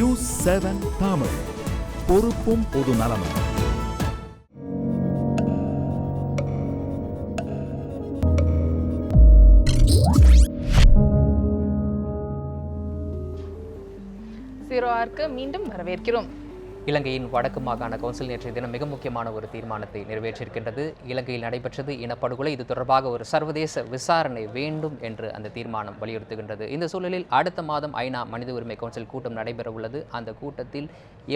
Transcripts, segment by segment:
நியூஸ்7 தமிழ், பொறுப்பும் பொது நலமும். மீண்டும் வரவேற்கிறோம். இலங்கையின் வடக்கு மாகாண கவுன்சில் நேற்றைய தினம் மிக முக்கியமான ஒரு தீர்மானத்தை நிறைவேற்றியிருக்கின்றது. இலங்கையில் நடைபெற்றது இனப்படுகொலை, இது தொடர்பாக ஒரு சர்வதேச விசாரணை வேண்டும் என்று அந்த தீர்மானம் வலியுறுத்துகின்றது. இந்த சூழலில் அடுத்த மாதம் ஐநா மனித உரிமை கவுன்சில் கூட்டம் நடைபெற உள்ளது. அந்த கூட்டத்தில்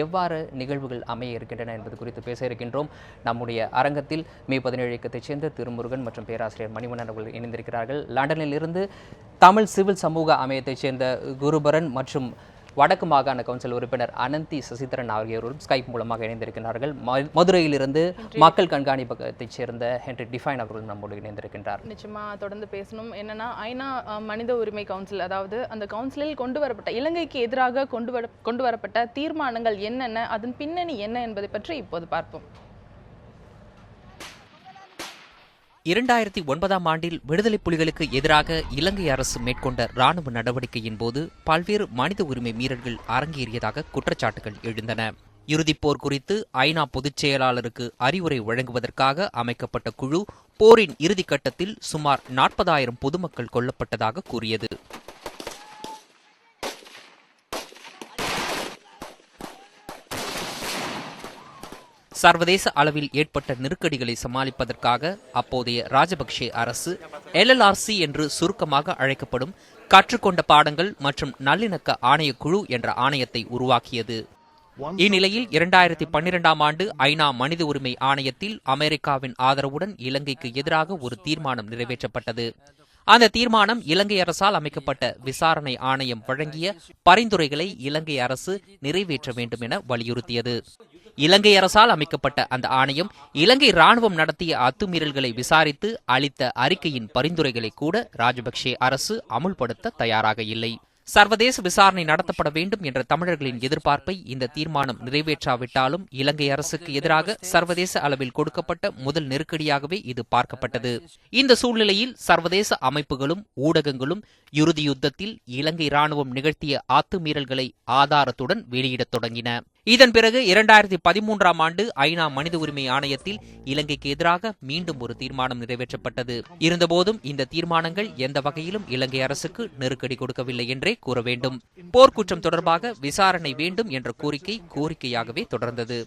எவ்வாறு நிகழ்வுகள் அமைய இருக்கின்றன என்பது குறித்து பேச இருக்கின்றோம். நம்முடைய அரங்கத்தில் மே 17 இயக்கத்தைச் சேர்ந்த திருமுருகன் மற்றும் பேராசிரியர் மணிவண்ணன் அவர்கள் இணைந்திருக்கிறார்கள். லண்டனில் இருந்து தமிழ் சிவில் சமூக அமையத்தைச் சேர்ந்த குருபரன் மற்றும் வடக்கு மாகாண கவுன்சில் உறுப்பினர் அனந்தி சசிதரன் ஆகியோரும் ஸ்கைப் மூலமாக இணைந்திருக்கிறார்கள். மதுரையிலிருந்து மக்கள் கண்காணிப்பகத்தைச் சேர்ந்த ஹென்ரி டிஃபைன் அவர்கள் நம்மோடு இணைந்திருக்கின்றார். நிச்சயமா தொடர்ந்து பேசணும். என்னன்னா, ஐநா மனித உரிமை கவுன்சில், அதாவது அந்த கவுன்சிலில் கொண்டு வரப்பட்ட இலங்கைக்கு எதிராக கொண்டு வரப்பட்ட தீர்மானங்கள் என்னென்ன, அதன் பின்னணி என்ன என்பதை பற்றி இப்போது பார்ப்போம். 2009 ஆண்டில் விடுதலை புலிகளுக்கு எதிராக இலங்கை அரசு மேற்கொண்ட இராணுவ நடவடிக்கையின் போது பல்வேறு மனித உரிமை மீறல்கள் அரங்கேறியதாக குற்றச்சாட்டுகள் எழுந்தன. இறுதிப்போர் குறித்து ஐநா பொதுச் செயலாளருக்கு அறிவுரை வழங்குவதற்காக அமைக்கப்பட்ட குழு போரின் இறுதிக்கட்டத்தில் சுமார் 40,000 பொதுமக்கள் கொல்லப்பட்டதாக கூறியது. சர்வதேச அளவில் ஏற்பட்ட நெருக்கடிகளை சமாளிப்பதற்காக அப்போதைய ராஜபக்சே அரசு LLRC என்று சுருக்கமாக அழைக்கப்படும் கற்றுக்கொண்ட பாடங்கள் மற்றும் நல்லிணக்க ஆணையக்குழு என்ற ஆணையத்தை உருவாக்கியது. இந்நிலையில் 2012 ஆண்டு ஐநா மனித உரிமை ஆணையத்தில் அமெரிக்காவின் ஆதரவுடன் இலங்கைக்கு எதிராக ஒரு தீர்மானம் நிறைவேற்றப்பட்டது. அந்த தீர்மானம் இலங்கை அரசால் அமைக்கப்பட்ட விசாரணை ஆணையம் வழங்கிய பரிந்துரைகளை இலங்கை அரசு நிறைவேற்ற வேண்டும் என வலியுறுத்தியது. இலங்கை அரசால் அமைக்கப்பட்ட அந்த ஆணையம் இலங்கை ராணுவம் நடத்திய அத்துமீறல்களை விசாரித்து அளித்த அறிக்கையின் பரிந்துரைகளை கூட ராஜபக்சே அரசு அமுல்படுத்த தயாராக இல்லை. சர்வதேச விசாரணை நடத்தப்பட வேண்டும் என்ற தமிழர்களின் எதிர்பார்ப்பை இந்த தீர்மானம் நிறைவேற்றாவிட்டாலும் இலங்கை அரசுக்கு எதிராக சர்வதேச அளவில் கொடுக்கப்பட்ட முதல் நெருக்கடியாகவே இது பார்க்கப்பட்டது. இந்த சூழ்நிலையில் சர்வதேச அமைப்புகளும் ஊடகங்களும் இறுதி யுத்தத்தில் இலங்கை ராணுவம் நிகழ்த்திய அத்துமீறல்களை ஆதாரத்துடன் வெளியிடத் தொடங்கின. இதன் பிறகு 2013 ஆண்டு ஐநா மனித உரிமை ஆணையத்தில் இலங்கைக்கு எதிராக மீண்டும் ஒரு தீர்மானம் நிறைவேற்றப்பட்டது. இருந்தபோதும் இந்த தீர்மானங்கள் எந்த வகையிலும் இலங்கை அரசுக்கு நெருக்கடி கொடுக்கவில்லை என்றே கூற வேண்டும். போர்க்குற்றம் தொடர்பாக விசாரணை வேண்டும் என்ற கோரிக்கையாகவே தொடர்ந்தது.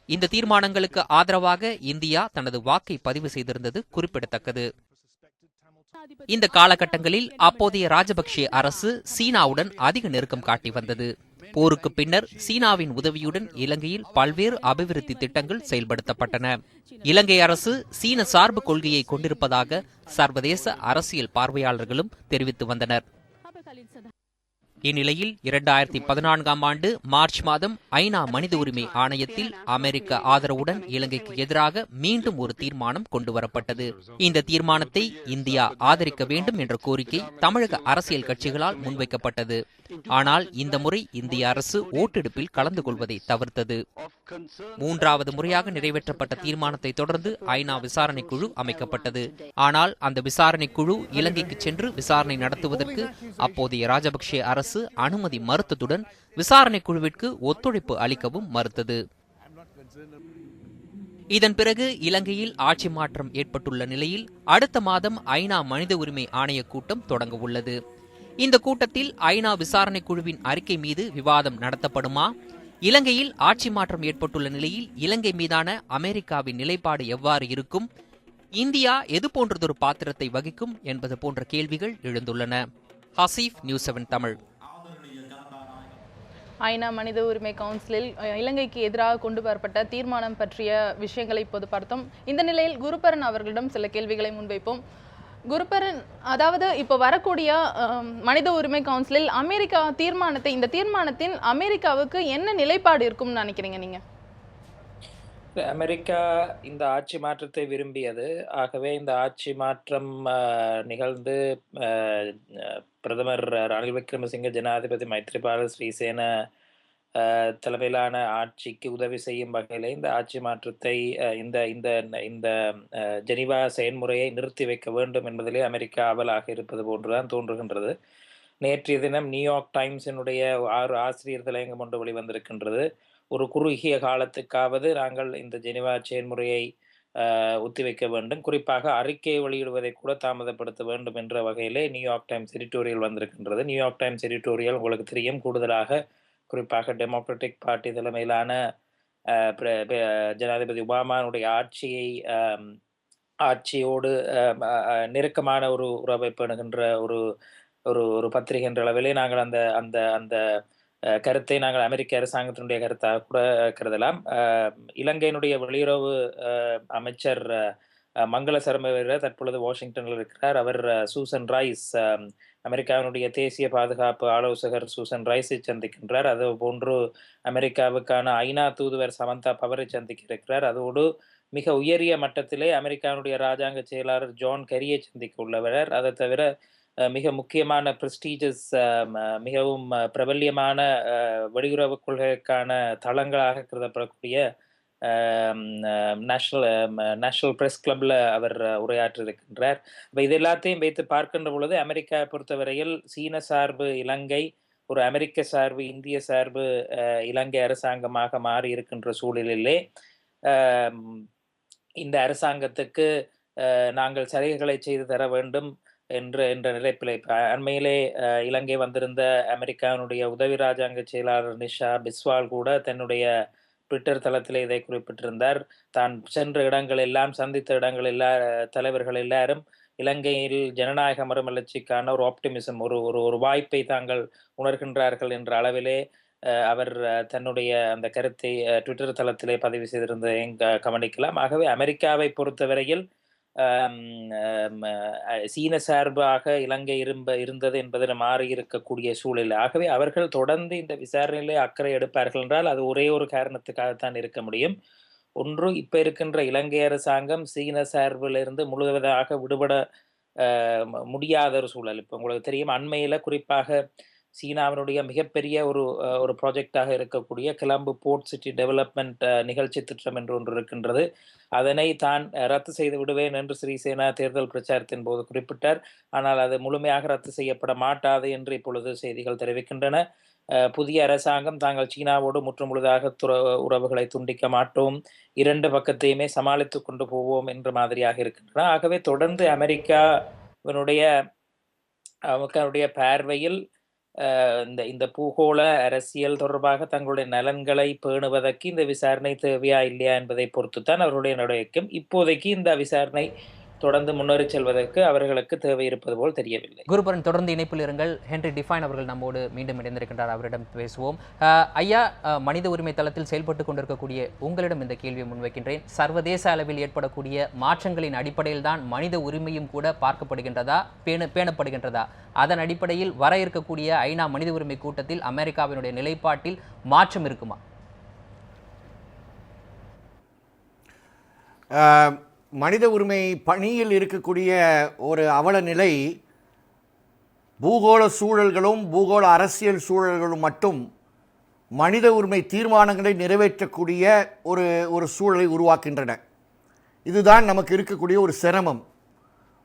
இந்த தீர்மானங்களுக்கு ஆதரவாக இந்தியா தனது வாக்கை பதிவு செய்திருந்தது குறிப்பிடத்தக்கது. இந்த காலகட்டங்களில் அப்போதைய ராஜபக்சே அரசு சீனாவுடன் அதிக நெருக்கம் காட்டி வந்தது. போருக்கு பின்னர் சீனாவின் உதவியுடன் இலங்கையில் பல்வேறு அபிவிருத்தி திட்டங்கள் செயல்படுத்தப்பட்டன. இலங்கை அரசு சீன சார்பு கொள்கையை கொண்டிருப்பதாக சர்வதேச அரசியல் பார்வையாளர்களும் தெரிவித்து வந்தனர். இந்நிலையில் 2014 ஆண்டு மார்ச் மாதம் ஐநா மனித உரிமை ஆணையத்தில் அமெரிக்க ஆதரவுடன் இலங்கைக்கு எதிராக மீண்டும் ஒரு தீர்மானம் கொண்டுவரப்பட்டது. இந்த தீர்மானத்தை இந்தியா ஆதரிக்க வேண்டும் என்ற கோரிக்கை தமிழக அரசியல் கட்சிகளால் முன்வைக்கப்பட்டது. ஆனால் இந்த முறை இந்திய அரசு ஓட்டெடுப்பில் கலந்து கொள்வதை தவிர்த்தது. 3வது முறையாக நிறைவேற்றப்பட்ட தீர்மானத்தை தொடர்ந்து ஐநா விசாரணை குழு அமைக்கப்பட்டது. ஆனால் அந்த விசாரணை குழு இலங்கைக்கு சென்று விசாரணை நடத்துவதற்கு அப்போதைய ராஜபக்சே அரசு அனுமதி மறுத்ததுடன் விசாரணை குழுவிற்கு ஒத்துழைப்பு அளிக்கவும் மறுத்தது. இதன் பிறகு இலங்கையில் ஆட்சி மாற்றம் ஏற்பட்டுள்ள நிலையில் அடுத்த மாதம் ஐநா மனித உரிமை ஆணைய கூட்டம் தொடங்க உள்ளது. இந்த கூட்டத்தில் ஐநா விசாரணை குழுவின் அறிக்கை மீது விவாதம் நடத்தப்படுமா? இலங்கையில் ஆட்சி மாற்றம் ஏற்பட்டுள்ள நிலையில் இலங்கை மீதான அமெரிக்காவின் நிலைப்பாடு எவ்வாறு இருக்கும்? இந்தியா எது போன்றதொரு பாத்திரத்தை வகிக்கும் என்பது போன்ற கேள்விகள் எழுந்துள்ளன. ஹசீஃப், நியூஸ்7 தமிழ். ஐநா மனித உரிமை கவுன்சிலில் இலங்கைக்கு எதிராக கொண்டு வரப்பட்ட தீர்மானம் பற்றிய விஷயங்களை இப்போது பார்த்தோம். இந்த நிலையில் குருபரன் அவர்களிடம் சில கேள்விகளை முன்வைப்போம். குருபரன், அதாவது இப்போ வரக்கூடிய மனித உரிமை கவுன்சிலில் அமெரிக்கா இந்த தீர்மானத்தின் அமெரிக்காவுக்கு என்ன நிலைப்பாடு இருக்கும்னு நினைக்கிறீங்க நீங்க? அமெரிக்கா இந்த ஆட்சி மாற்றத்தை விரும்பியது. ஆகவே இந்த ஆட்சி மாற்றம் நிகழ்ந்து பிரதமர் ரணில் விக்ரமசிங்கே, ஜனாதிபதி மைத்ரிபால ஸ்ரீசேன தலைமையிலான ஆட்சிக்கு உதவி செய்யும் வகையில் இந்த ஆட்சி மாற்றத்தை இந்த இந்த இந்த ஜெனீவா செயல்முறையை நிறுத்தி வைக்க வேண்டும் என்பதிலே அமெரிக்கா ஆவலாக இருப்பது போன்றுதான் தோன்றுகின்றது. நேற்றைய தினம் நியூயார்க் டைம்ஸினுடைய 6 ஆசிரியர் தலையங்கம் ஒன்று வெளிவந்திருக்கின்றது. ஒரு குறுகிய காலத்துக்காவது நாங்கள் இந்த ஜெனீவா செயல்முறையை ஒத்திவைக்க வேண்டும், குறிப்பாக அறிக்கை வெளியிடுவதை கூட தாமதப்படுத்த வேண்டும் என்ற வகையிலே நியூயார்க் டைம்ஸ் எடிட்டோரியல் வந்திருக்கின்றது. நியூயார்க் டைம்ஸ் எடிட்டோரியல் உங்களுக்கு தெரியும், கூடுதலாக குறிப்பாக டெமோக்ராட்டிக் பார்ட்டி தலைமையிலான ஜனாதிபதி ஒபாமாவுடைய ஆட்சியோடு நெருக்கமான ஒரு உறவை பேணுகின்ற ஒரு ஒரு ஒரு பத்திரிகை என்ற அளவிலே நாங்கள் அந்த அந்த அந்த கருத்தை நாங்கள் அமெரிக்க அரசாங்கத்தினுடைய கருத்தாக கூட கருதலாம். இலங்கையினுடைய வெளியுறவு அமைச்சர் மங்கள சரமவீர தற்பொழுது வாஷிங்டனில் இருக்கிறார். அவர் சூசன் ரைஸ், அமெரிக்காவினுடைய தேசிய பாதுகாப்பு ஆலோசகர் சூசன் ரைஸை சந்திக்கின்றார். அது போன்று அமெரிக்காவுக்கான ஐநா தூதுவர் சமந்தா பவரை சந்திக்க இருக்கிறார். அதோடு மிக உயரிய மட்டத்திலே அமெரிக்காவுடைய ராஜாங்க செயலாளர் ஜான் கெரியை சந்திக்க உள்ளவர். அதை தவிர மிக முக்கியமான பிரஸ்டீஜஸ், மிகவும் பிரபல்யமான வெளியுறவு கொள்கைக்கான தளங்களாக கருதப்படக்கூடிய நேஷனல் பிரஸ் கிளப்ல அவர் உரையாற்றிருக்கின்றார். இப்போ இது எல்லாத்தையும் வைத்து பார்க்கின்ற பொழுது அமெரிக்கா பொறுத்தவரையில் சீன சார்பு இலங்கை, ஒரு அமெரிக்க சார்பு இந்திய சார்பு இலங்கை அரசாங்கமாக மாறி இருக்கின்ற சூழலிலே இந்த அரசாங்கத்துக்கு நாங்கள் சலுகைகளை செய்து தர வேண்டும் என்ற நிலைப்பில் அண்மையிலே இலங்கை வந்திருந்த அமெரிக்காவினுடைய உதவி ராஜாங்க செயலாளர் நிஷா பிஸ்வால் கூட தன்னுடைய ட்விட்டர் தளத்தில் இதை குறிப்பிட்டிருந்தார். தான் சென்ற இடங்கள் எல்லாம், சந்தித்த இடங்கள் தலைவர்கள் எல்லாரும் இலங்கையில் ஜனநாயக மறுமலர்ச்சிக்கான ஒரு ஆப்டிமிசம், ஒரு வாய்ப்பை தாங்கள் உணர்கின்றார்கள் என்ற அளவிலே அவர் தன்னுடைய அந்த கருத்தை ட்விட்டர் தளத்திலே பதிவு செய்திருந்ததை கவனிக்கலாம். ஆகவே அமெரிக்காவை பொறுத்தவரையில் சீன சார்பாக இலங்கை இருந்தது என்பதில் மாறி இருக்கக்கூடிய சூழல். ஆகவே அவர்கள் தொடர்ந்து இந்த விசாரணையிலே அக்கறை எடுப்பார்கள் என்றால் அது ஒரே ஒரு காரணத்துக்காகத்தான் இருக்க முடியும். ஒன்று, இப்ப இருக்கின்ற இலங்கை அரசாங்கம் சீன சார்பிலிருந்து முழுவதாக விடுபட முடியாத ஒரு சூழல். இப்ப உங்களுக்கு தெரியும், அண்மையில குறிப்பாக சீனாவினுடைய மிகப்பெரிய ஒரு ப்ராஜெக்டாக இருக்கக்கூடிய கிளம்பு போர்ட் சிட்டி டெவலப்மெண்ட் நிகழ்ச்சி திட்டம் என்று ஒன்று இருக்கின்றது. அதனை தான் ரத்து செய்து விடுவேன் என்று ஸ்ரீசேனா தேர்தல் பிரச்சாரத்தின் போது குறிப்பிட்டார். ஆனால் அது முழுமையாக ரத்து செய்யப்பட மாட்டாது என்று இப்பொழுது செய்திகள் தெரிவிக்கின்றன. புதிய அரசாங்கம் தாங்கள் சீனாவோடு முற்றுமுழுதாக உறவுகளை துண்டிக்க மாட்டோம், இரண்டு பக்கத்தையுமே சமாளித்து கொண்டு போவோம் என்ற மாதிரியாக இருக்கின்றன. ஆகவே தொடர்ந்து அமெரிக்காவினுடைய பார்வையில் இந்த பூகோள அரசியல் தொடர்பாக தங்களுடைய நலன்களை பேணுவதற்கு இந்த விசாரணை தேவையா இல்லையா என்பதை பொறுத்துத்தான் அவர்களுடைய நடவடிக்கை. இப்போதைக்கு இந்த விசாரணை தொடர்ந்து முன்னேறி செல்வதற்கு அவர்களுக்கு தேவை இருப்பது போல் தெரியவில்லை. குருபரன், தொடர்ந்து இணைப்பில் இருங்கள். ஹென்றி டிஃபைன் அவர்கள் நம்மோடு மீண்டும் இணைந்திருக்கின்றார், அவரிடம் பேசுவோம். ஐயா, மனித உரிமை தளத்தில் செயல்பட்டு கொண்டிருக்கக்கூடிய உங்களிடம் இந்த கேள்வியை முன்வைக்கின்றேன். சர்வதேச அளவில் ஏற்படக்கூடிய மாற்றங்களின் அடிப்படையில் தான் மனித உரிமையும் கூட பார்க்கப்படுகின்றதா, பேணப்படுகின்றதா? அதன் அடிப்படையில் வர இருக்கக்கூடிய ஐநா மனித உரிமை கூட்டத்தில் அமெரிக்காவினுடைய நிலைப்பாட்டில் மாற்றம் இருக்குமா? மனித உரிமை பணியில் இருக்கக்கூடிய ஒரு அவல நிலை பூகோள சூழல்களும் பூகோள அரசியல் சூழல்களும் மட்டும் மனித உரிமை தீர்மானங்களை நிறைவேற்றக்கூடிய ஒரு சூழலை உருவாக்கின்றன. இதுதான் நமக்கு இருக்கக்கூடிய ஒரு சிரமம்.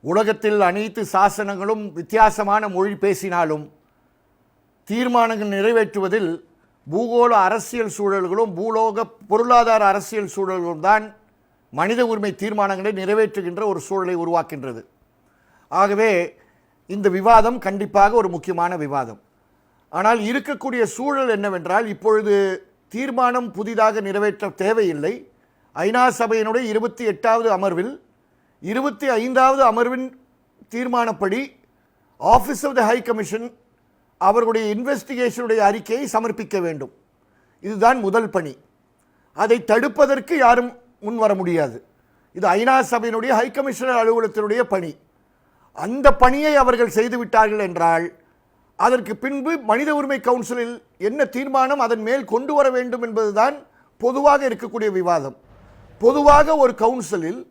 உலகத்தில் அனைத்து சாசனங்களும் வித்தியாசமான மொழி பேசினாலும் தீர்மானங்கள் நிறைவேற்றுவதில் பூகோள அரசியல் சூழல்களும் பூலோக பொருளாதார அரசியல் சூழல்களும் தான் மனித உரிமை தீர்மானங்களை நிறைவேற்றுகின்ற ஒரு சூழலை உருவாக்கின்றது. ஆகவே இந்த விவாதம் கண்டிப்பாக ஒரு முக்கியமான விவாதம். ஆனால் இருக்கக்கூடிய சூழல் என்னவென்றால், இப்பொழுது தீர்மானம் புதிதாக நிறைவேற்ற தேவையில்லை. ஐநா சபையினுடைய 28வது அமர்வில் 25வது அமர்வின் தீர்மானப்படி office of the high commission அவர்களுடைய இன்வெஸ்டிகேஷனுடைய அறிக்கையை சமர்ப்பிக்க வேண்டும். இதுதான் முதல் பணி. அதை தடுப்பதற்கு யாரும் முன்வர முடியாது. இது ஐநா சபையினுடைய ஹை கமிஷனர் அலுவலகத்தினுடைய பணி. அந்த பணியை அவர்கள் செய்துவிட்டார்கள் என்றால் அதற்கு பின்பு மனித உரிமை கவுன்சிலில் என்ன தீர்மானம் அதன் மேல் கொண்டு வர வேண்டும் என்பதுதான் பொதுவாக இருக்கக்கூடிய விவாதம். பொதுவாக ஒரு கவுன்சிலில்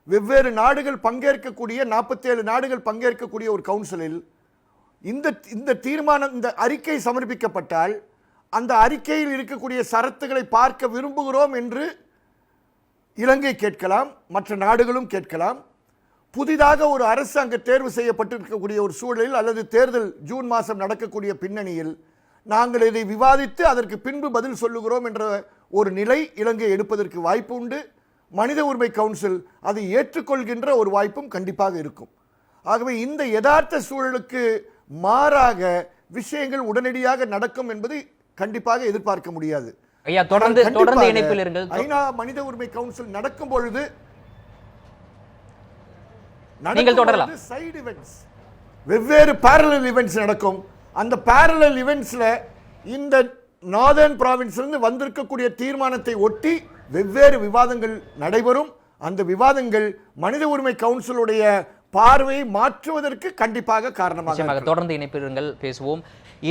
வெவ்வேறு நாடுகள் பங்கேற்கக்கூடிய 47 நாடுகள் பங்கேற்கக்கூடிய ஒரு கவுன்சிலில் இந்த தீர்மானம், இந்த அறிக்கை சமர்ப்பிக்கப்பட்டால் அந்த அறிக்கையில் இருக்கக்கூடிய சரத்துக்களை பார்க்க விரும்புகிறோம் என்று இலங்கை கேட்கலாம், மற்ற நாடுகளும் கேட்கலாம். புதிதாக ஒரு அரசு அங்கு தேர்வு செய்யப்பட்டிருக்கக்கூடிய ஒரு சூழலில் அல்லது தேர்தல் ஜூன் மாதம் நடக்கக்கூடிய பின்னணியில் நாங்கள் இதை விவாதித்து அதற்கு பின்பு பதில் சொல்லுகிறோம் என்ற ஒரு நிலை இலங்கை எடுப்பதற்கு வாய்ப்பு உண்டு. மனித உரிமை கவுன்சில் அதை ஏற்றுக்கொள்கின்ற ஒரு வாய்ப்பும் கண்டிப்பாக இருக்கும். ஆகவே இந்த யதார்த்த சூழலுக்கு மாறாக விஷயங்கள் உடனடியாக நடக்கும் என்பது கண்டிப்பாக எதிர்பார்க்க முடியாது. ஐயா, தொடர்ந்து இணைப்பில் இருங்கள். ஐநா மனித உரிமை கவுன்சில் நடக்கும் பொழுது நீங்கள் தொடரலாம். சைடு இவெண்ட்ஸ், வெவ்வேறு parallel events நடக்கும். அந்த parallel eventsல இந்த நார்தர்ன் ப்ராவின்ஸ்லேருந்து வந்திருக்கக்கூடிய தீர்மானத்தை ஒட்டி வெவ்வேறு விவாதங்கள் நடைபெறும். அந்த விவாதங்கள் மனித உரிமை கவுன்சிலுடைய பார்வையை மாற்றுவதற்கு கண்டிப்பாக காரணமாக. தொடர்ந்து இணைப்பிருங்கள், பேசுவோம்.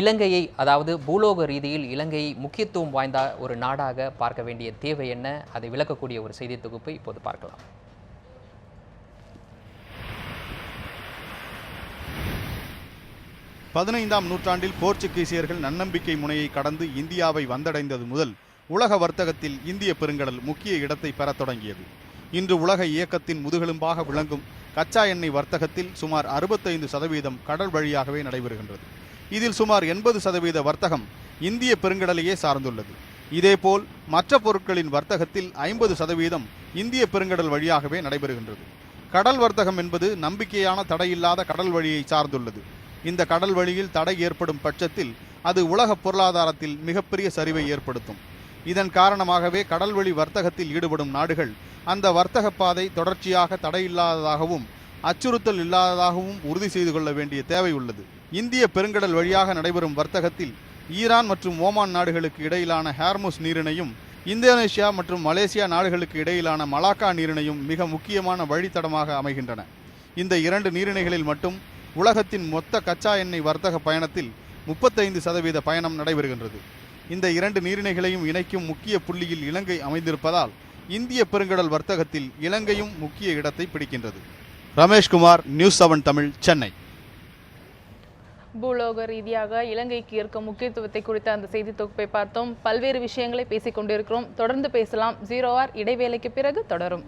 இலங்கையை, அதாவது பூலோக ரீதியில் இலங்கையை முக்கியத்துவம் வாய்ந்த ஒரு நாடாக பார்க்க வேண்டிய தேவை என்ன, அதை விளக்கக்கூடிய ஒரு செய்தி தொகுப்பை இப்போது பார்க்கலாம். 15ஆம் நூற்றாண்டில் போர்ச்சுகீசியர்கள் நன்னம்பிக்கை முனையை கடந்து இந்தியாவை வந்தடைந்தது முதல் உலக வர்த்தகத்தில் இந்திய பெருங்கடல் முக்கிய இடத்தை பெறத் தொடங்கியது. இன்று உலக இயக்கத்தின் முதுகெலும்பாக விளங்கும் கச்சா எண்ணெய் வர்த்தகத்தில் சுமார் 65% கடல் வழியாகவே நடைபெறுகின்றது. இதில் சுமார் 80% வர்த்தகம் இந்திய பெருங்கடலையே சார்ந்துள்ளது. இதேபோல் மற்ற பொருட்களின் வர்த்தகத்தில் 50% இந்திய பெருங்கடல் வழியாகவே நடைபெறுகின்றது. கடல் வர்த்தகம் என்பது நம்பிக்கையான தடையில்லாத கடல் வழியை சார்ந்துள்ளது. இந்த கடல் வழியில் தடை ஏற்படும் பட்சத்தில் அது உலக பொருளாதாரத்தில் மிகப்பெரிய சரிவை ஏற்படுத்தும். இதன் காரணமாகவே கடல்வழி வர்த்தகத்தில் ஈடுபடும் நாடுகள் அந்த வர்த்தக பாதை தொடர்ச்சியாக தடையில்லாததாகவும் அச்சுறுத்தல் இல்லாததாகவும் உறுதி செய்து கொள்ள வேண்டிய தேவை உள்ளது. இந்திய பெருங்கடல் வழியாக நடைபெறும் வர்த்தகத்தில் ஈரான் மற்றும் ஓமான் நாடுகளுக்கு இடையிலான ஹார்முஸ் நீரிணையும் இந்தோனேஷியா மற்றும் மலேசியா நாடுகளுக்கு இடையிலான மலாக்கா நீரிணையும் மிக முக்கியமான வழித்தடமாக அமைகின்றன. இந்த 2 நீரிணைகளில் மட்டும் உலகத்தின் மொத்த கச்சா எண்ணெய் வர்த்தக பயணத்தில் 35% பயணம் நடைபெறுகின்றது. இந்த 2 நீரிணைகளையும் இணைக்கும் முக்கிய புள்ளியில் இலங்கை அமைந்திருப்பதால் இந்திய பெருங்கடல் வர்த்தகத்தில் இலங்கையும் முக்கிய இடத்தை பிடிக்கின்றது. ரமேஷ்குமார், நியூஸ் 7 தமிழ், சென்னை. பூலோக ரீதியாக இலங்கைக்கு இருக்க முக்கியத்துவத்தை குறித்த அந்த செய்தி தொகுப்பை பார்த்தோம். பல்வேறு விஷயங்களை பேசிக் கொண்டிருக்கிறோம். தொடர்ந்து பேசலாம். 0 hour இடைவேளைக்கு பிறகு தொடரும்.